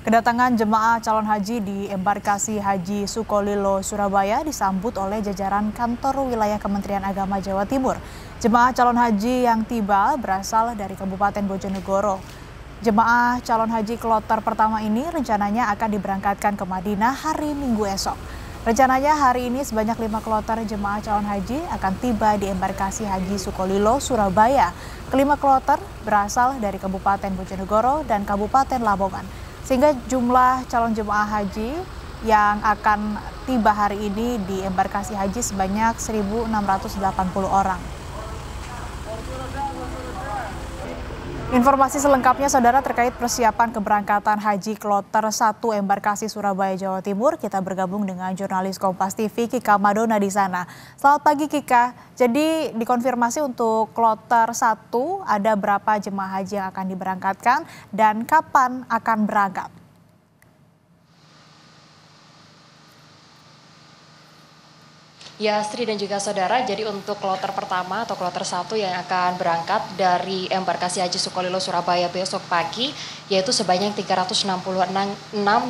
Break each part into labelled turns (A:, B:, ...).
A: Kedatangan jemaah calon haji di embarkasi Haji Sukolilo, Surabaya disambut oleh jajaran kantor wilayah Kementerian Agama Jawa Timur. Jemaah calon haji yang tiba berasal dari Kabupaten Bojonegoro. Jemaah calon haji kloter pertama ini rencananya akan diberangkatkan ke Madinah hari Minggu esok. Rencananya hari ini sebanyak 5 kloter jemaah calon haji akan tiba di embarkasi Haji Sukolilo, Surabaya. Kelima kloter berasal dari Kabupaten Bojonegoro dan Kabupaten Lamongan. Sehingga jumlah calon jemaah haji yang akan tiba hari ini di embarkasi haji sebanyak 1.680 orang. Informasi selengkapnya saudara terkait persiapan keberangkatan haji kloter 1 embarkasi Surabaya, Jawa Timur. Kita bergabung dengan jurnalis Kompas TV Kika Madona di sana. Selamat pagi Kika. Jadi dikonfirmasi untuk kloter 1 ada berapa jemaah haji yang akan diberangkatkan dan kapan akan berangkat?
B: Ya, Sri dan juga saudara, jadi untuk kloter pertama atau kloter 1 yang akan berangkat dari embarkasi Haji Sukolilo Surabaya besok pagi, yaitu sebanyak 366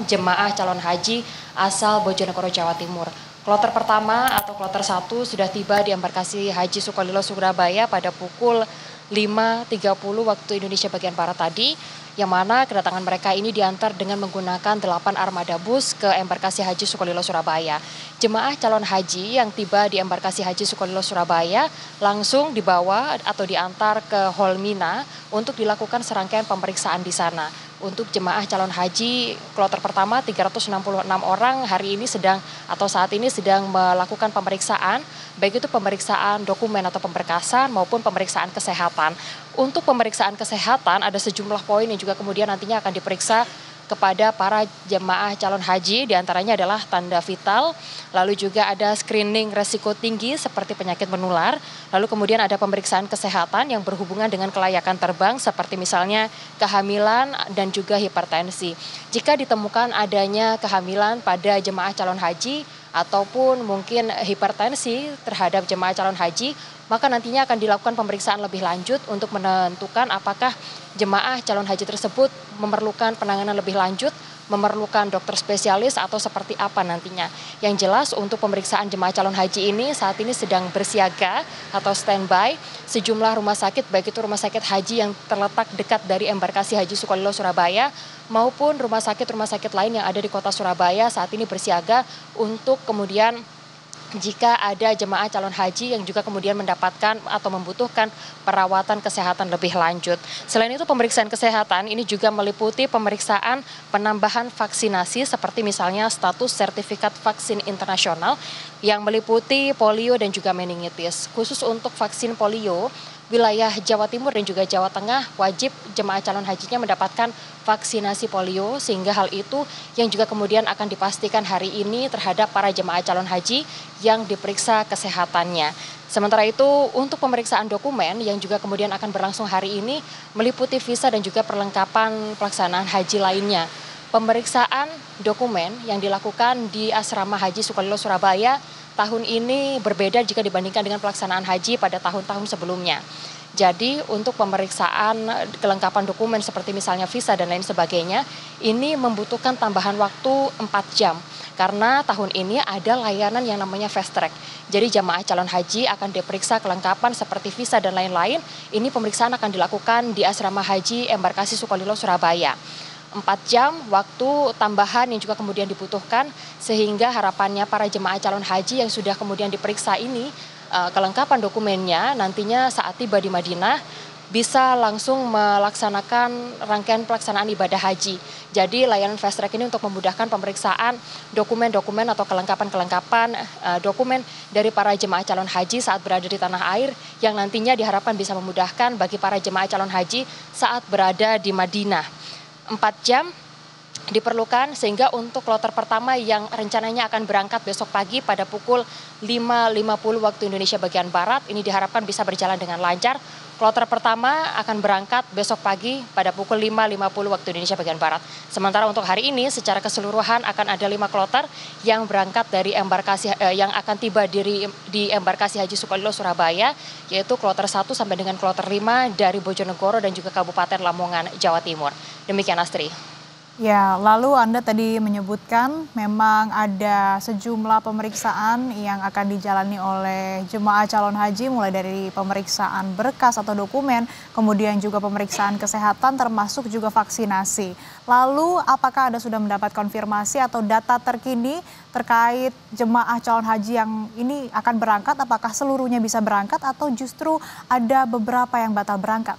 B: jemaah calon haji asal Bojonegoro, Jawa Timur. Kloter pertama atau kloter 1 sudah tiba di embarkasi Haji Sukolilo Surabaya pada pukul 5.30 waktu Indonesia bagian Barat tadi, yang mana kedatangan mereka ini diantar dengan menggunakan 8 armada bus ke embarkasi Haji Sukolilo Surabaya. Jemaah calon haji yang tiba di embarkasi Haji Sukolilo Surabaya langsung dibawa atau diantar ke Hall Mina untuk dilakukan serangkaian pemeriksaan di sana. Untuk jemaah calon haji kloter pertama 366 orang hari ini saat ini sedang melakukan pemeriksaan, baik itu pemeriksaan dokumen atau pemberkasan maupun pemeriksaan kesehatan. Untuk pemeriksaan kesehatan ada sejumlah poin yang juga kemudian nantinya akan diperiksa kepada para jemaah calon haji, diantaranya adalah tanda vital, lalu juga ada screening resiko tinggi seperti penyakit menular, lalu kemudian ada pemeriksaan kesehatan yang berhubungan dengan kelayakan terbang seperti misalnya kehamilan dan juga hipertensi. Jika ditemukan adanya kehamilan pada jemaah calon haji ataupun mungkin hipertensi terhadap jemaah calon haji, maka nantinya akan dilakukan pemeriksaan lebih lanjut untuk menentukan apakah jemaah calon haji tersebut memerlukan penanganan lebih lanjut, memerlukan dokter spesialis atau seperti apa nantinya. Yang jelas untuk pemeriksaan jemaah calon haji ini saat ini sedang bersiaga atau standby sejumlah rumah sakit, baik itu rumah sakit haji yang terletak dekat dari embarkasi Haji Sukolilo Surabaya maupun rumah sakit lain yang ada di kota Surabaya saat ini bersiaga untuk kemudian jika ada jemaah calon haji yang juga kemudian mendapatkan atau membutuhkan perawatan kesehatan lebih lanjut. Selain itu pemeriksaan kesehatan ini juga meliputi pemeriksaan penambahan vaksinasi seperti misalnya status sertifikat vaksin internasional yang meliputi polio dan juga meningitis. Khusus untuk vaksin polio, wilayah Jawa Timur dan juga Jawa Tengah wajib jemaah calon hajinya mendapatkan vaksinasi polio, sehingga hal itu yang juga kemudian akan dipastikan hari ini terhadap para jemaah calon haji yang diperiksa kesehatannya. Sementara itu untuk pemeriksaan dokumen yang juga kemudian akan berlangsung hari ini meliputi visa dan juga perlengkapan pelaksanaan haji lainnya. Pemeriksaan dokumen yang dilakukan di Asrama Haji Sukolilo Surabaya tahun ini berbeda jika dibandingkan dengan pelaksanaan haji pada tahun-tahun sebelumnya. Jadi untuk pemeriksaan kelengkapan dokumen seperti misalnya visa dan lain sebagainya, ini membutuhkan tambahan waktu 4 jam. Karena tahun ini ada layanan yang namanya fast track. Jadi jamaah calon haji akan diperiksa kelengkapan seperti visa dan lain-lain. Ini pemeriksaan akan dilakukan di Asrama Haji Embarkasi Sukolilo Surabaya. 4 jam waktu tambahan yang juga kemudian dibutuhkan, sehingga harapannya para jemaah calon haji yang sudah kemudian diperiksa ini kelengkapan dokumennya nantinya saat tiba di Madinah bisa langsung melaksanakan rangkaian pelaksanaan ibadah haji. Jadi layanan fast track ini untuk memudahkan pemeriksaan dokumen-dokumen atau kelengkapan-kelengkapan dokumen dari para jemaah calon haji saat berada di tanah air, yang nantinya diharapkan bisa memudahkan bagi para jemaah calon haji saat berada di Madinah. 4 jam diperlukan, sehingga untuk kloter pertama yang rencananya akan berangkat besok pagi pada pukul 5.50 waktu Indonesia bagian Barat, ini diharapkan bisa berjalan dengan lancar. Kloter pertama akan berangkat besok pagi pada pukul 5.50 waktu Indonesia bagian Barat. Sementara untuk hari ini secara keseluruhan akan ada 5 kloter yang berangkat dari embarkasi yang akan tiba di embarkasi Haji Sukolilo Surabaya, yaitu kloter 1 sampai dengan kloter 5 dari Bojonegoro dan juga Kabupaten Lamongan, Jawa Timur. Demikian Astri.
A: Ya, lalu Anda tadi menyebutkan memang ada sejumlah pemeriksaan yang akan dijalani oleh jemaah calon haji mulai dari pemeriksaan berkas atau dokumen, kemudian juga pemeriksaan kesehatan termasuk juga vaksinasi. Lalu apakah Anda sudah mendapat konfirmasi atau data terkini terkait jemaah calon haji yang ini akan berangkat, apakah seluruhnya bisa berangkat atau justru ada beberapa yang batal berangkat?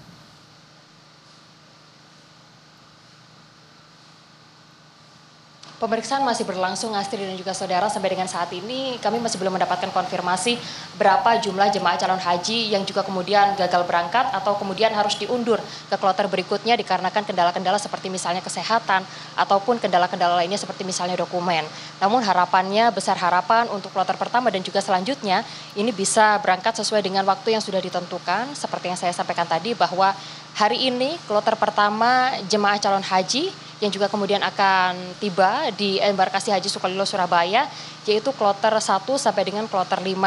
B: Pemeriksaan masih berlangsung, Astrid dan juga saudara. Sampai dengan saat ini kami masih belum mendapatkan konfirmasi berapa jumlah jemaah calon haji yang juga kemudian gagal berangkat atau kemudian harus diundur ke kloter berikutnya dikarenakan kendala-kendala seperti misalnya kesehatan ataupun kendala-kendala lainnya seperti misalnya dokumen. Namun harapannya, besar harapan untuk kloter pertama dan juga selanjutnya ini bisa berangkat sesuai dengan waktu yang sudah ditentukan. Seperti yang saya sampaikan tadi bahwa hari ini kloter pertama jemaah calon haji yang juga kemudian akan tiba di embarkasi Haji Sukolilo Surabaya, yaitu kloter 1 sampai dengan kloter 5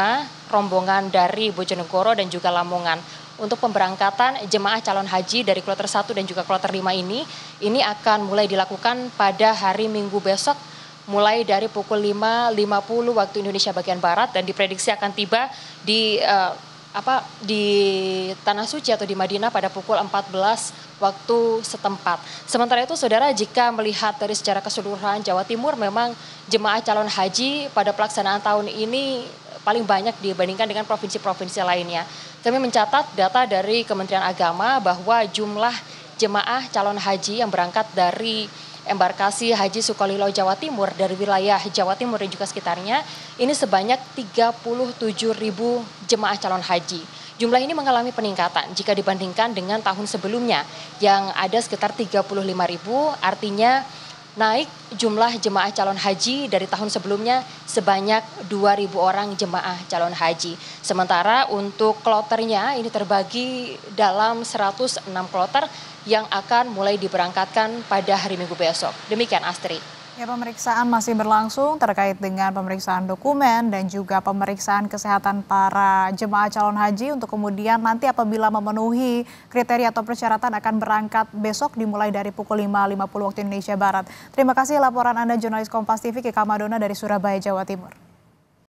B: rombongan dari Bojonegoro dan juga Lamongan. Untuk pemberangkatan jemaah calon haji dari kloter 1 dan juga kloter 5 ini akan mulai dilakukan pada hari Minggu besok mulai dari pukul 5.50 waktu Indonesia bagian Barat dan diprediksi akan tiba di Tanah Suci atau di Madinah pada pukul 14 waktu setempat. Sementara itu saudara, jika melihat dari secara keseluruhan Jawa Timur memang jemaah calon haji pada pelaksanaan tahun ini paling banyak dibandingkan dengan provinsi-provinsi lainnya. Kami mencatat data dari Kementerian Agama bahwa jumlah jemaah calon haji yang berangkat dari embarkasi Haji Sukolilo Jawa Timur dari wilayah Jawa Timur dan juga sekitarnya ini sebanyak 37.000 jemaah calon haji. Jumlah ini mengalami peningkatan jika dibandingkan dengan tahun sebelumnya yang ada sekitar 35.000, artinya naik jumlah jemaah calon haji dari tahun sebelumnya sebanyak 2.000 orang jemaah calon haji. Sementara untuk kloternya ini terbagi dalam 106 kloter yang akan mulai diberangkatkan pada hari Minggu besok. Demikian Astrid.
A: Ya, pemeriksaan masih berlangsung terkait dengan pemeriksaan dokumen dan juga pemeriksaan kesehatan para jemaah calon haji untuk kemudian nanti apabila memenuhi kriteria atau persyaratan akan berangkat besok dimulai dari pukul 5.50 waktu Indonesia Barat. Terima kasih laporan Anda jurnalis Kompas TV Kika Madona dari Surabaya, Jawa Timur.